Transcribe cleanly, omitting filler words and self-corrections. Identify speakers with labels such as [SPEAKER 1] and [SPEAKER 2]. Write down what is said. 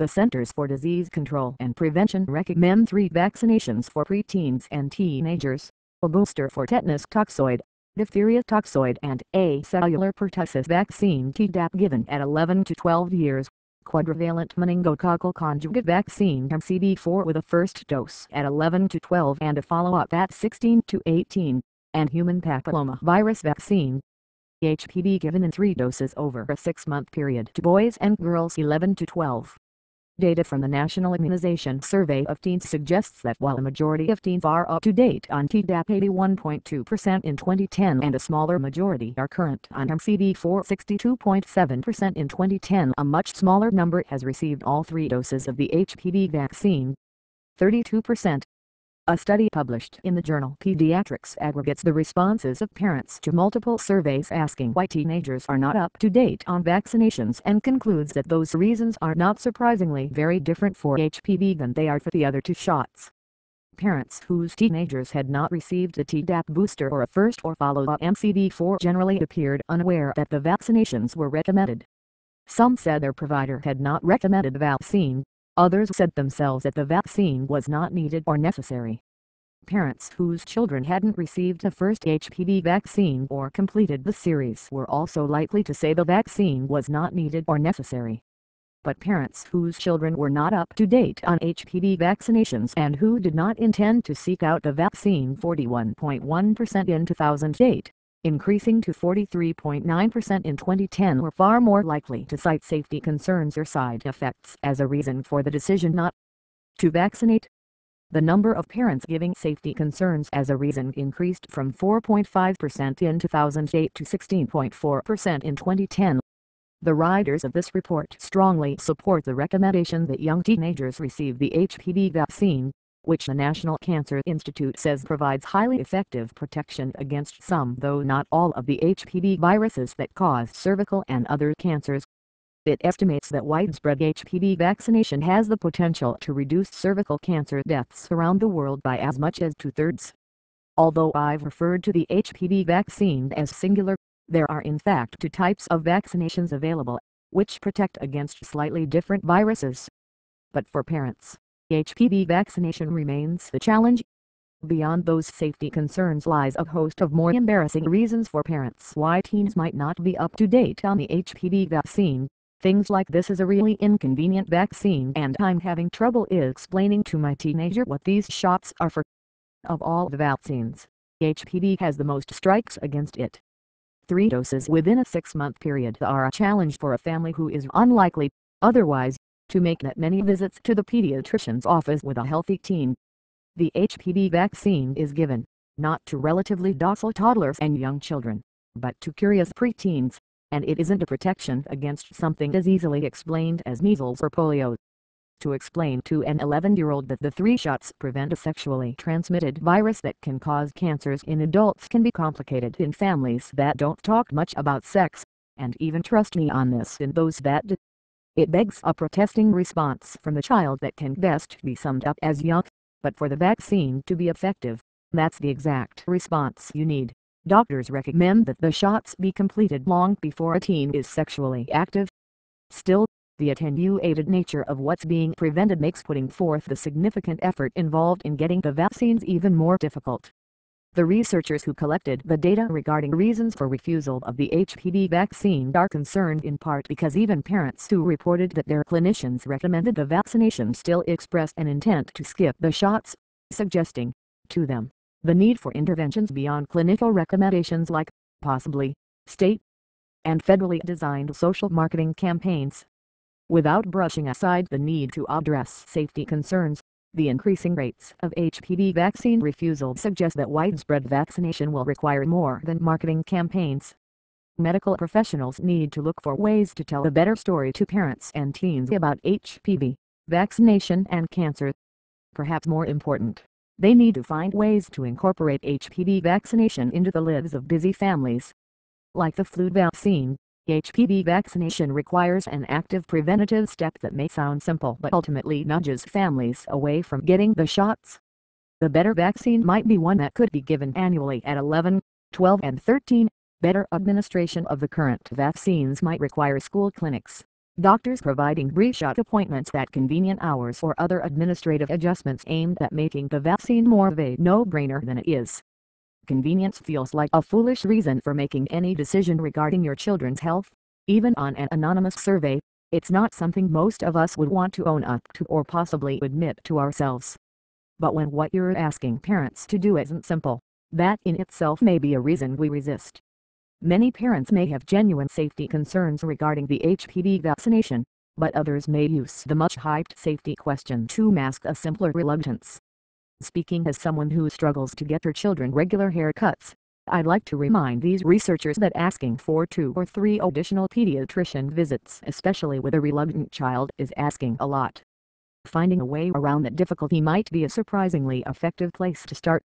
[SPEAKER 1] The Centers for Disease Control and Prevention recommend 3 vaccinations for preteens and teenagers: a booster for tetanus toxoid, diphtheria toxoid and acellular pertussis vaccine Tdap given at 11 to 12 years, quadrivalent meningococcal conjugate vaccine MCV4 with a first dose at 11 to 12 and a follow-up at 16 to 18, and human papillomavirus vaccine HPV given in 3 doses over a 6-month period to boys and girls 11 to 12. Data from the National Immunization Survey of Teens suggests that while a majority of teens are up to date on Tdap 81.2% in 2010 and a smaller majority are current on MCV4 62.7% in 2010, a much smaller number has received all 3 doses of the HPV vaccine, 32%. A study published in the journal Pediatrics aggregates the responses of parents to multiple surveys asking why teenagers are not up to date on vaccinations and concludes that those reasons are not surprisingly very different for HPV than they are for the other 2 shots. Parents whose teenagers had not received a Tdap booster or a first or follow-up MCV4 generally appeared unaware that the vaccinations were recommended. Some said their provider had not recommended the vaccine. Others said themselves that the vaccine was not needed or necessary. Parents whose children hadn't received a first HPV vaccine or completed the series were also likely to say the vaccine was not needed or necessary. But parents whose children were not up to date on HPV vaccinations and who did not intend to seek out the vaccine 41.1% in 2008, increasing to 43.9% in 2010, were far more likely to cite safety concerns or side effects as a reason for the decision not to vaccinate. The number of parents giving safety concerns as a reason increased from 4.5% in 2008 to 16.4% in 2010. The writers of this report strongly support the recommendation that young teenagers receive the HPV vaccine, which the National Cancer Institute says provides highly effective protection against some, though not all, of the HPV viruses that cause cervical and other cancers. It estimates that widespread HPV vaccination has the potential to reduce cervical cancer deaths around the world by as much as 2/3. Although I've referred to the HPV vaccine as singular, there are in fact 2 types of vaccinations available, which protect against slightly different viruses. But for parents, HPV vaccination remains the challenge. Beyond those safety concerns lies a host of more embarrassing reasons for parents why teens might not be up to date on the HPV vaccine. Things like, "This is a really inconvenient vaccine and I'm having trouble explaining to my teenager what these shots are for." Of all the vaccines, HPV has the most strikes against it. 3 doses within a 6-month period are a challenge for a family who is unlikely, otherwise, to make that many visits to the pediatrician's office with a healthy teen. The HPV vaccine is given, not to relatively docile toddlers and young children, but to curious preteens, and it isn't a protection against something as easily explained as measles or polio. To explain to an 11-year-old that the 3 shots prevent a sexually transmitted virus that can cause cancers in adults can be complicated in families that don't talk much about sex, and even trust me on this in those that do. It begs a protesting response from the child that can best be summed up as yuck. But for the vaccine to be effective, that's the exact response you need. Doctors recommend that the shots be completed long before a teen is sexually active. Still, the attenuated nature of what's being prevented makes putting forth the significant effort involved in getting the vaccines even more difficult. The researchers who collected the data regarding reasons for refusal of the HPV vaccine are concerned in part because even parents who reported that their clinicians recommended the vaccination still expressed an intent to skip the shots, suggesting, to them, the need for interventions beyond clinical recommendations like, possibly, state and federally designed social marketing campaigns. Without brushing aside the need to address safety concerns, the increasing rates of HPV vaccine refusal suggest that widespread vaccination will require more than marketing campaigns. Medical professionals need to look for ways to tell a better story to parents and teens about HPV, vaccination and cancer. Perhaps more important, they need to find ways to incorporate HPV vaccination into the lives of busy families. Like the flu vaccine, HPV vaccination requires an active preventative step that may sound simple but ultimately nudges families away from getting the shots. The better vaccine might be one that could be given annually at 11, 12 and 13. Better administration of the current vaccines might require school clinics, doctors providing pre-shot appointments at convenient hours or other administrative adjustments aimed at making the vaccine more of a no-brainer than it is. Convenience feels like a foolish reason for making any decision regarding your children's health. Even on an anonymous survey, it's not something most of us would want to own up to or possibly admit to ourselves. But when what you're asking parents to do isn't simple, that in itself may be a reason we resist. Many parents may have genuine safety concerns regarding the HPV vaccination, but others may use the much-hyped safety question to mask a simpler reluctance. Speaking as someone who struggles to get her children regular haircuts, I'd like to remind these researchers that asking for 2 or 3 additional pediatrician visits, especially with a reluctant child, is asking a lot. Finding a way around that difficulty might be a surprisingly effective place to start.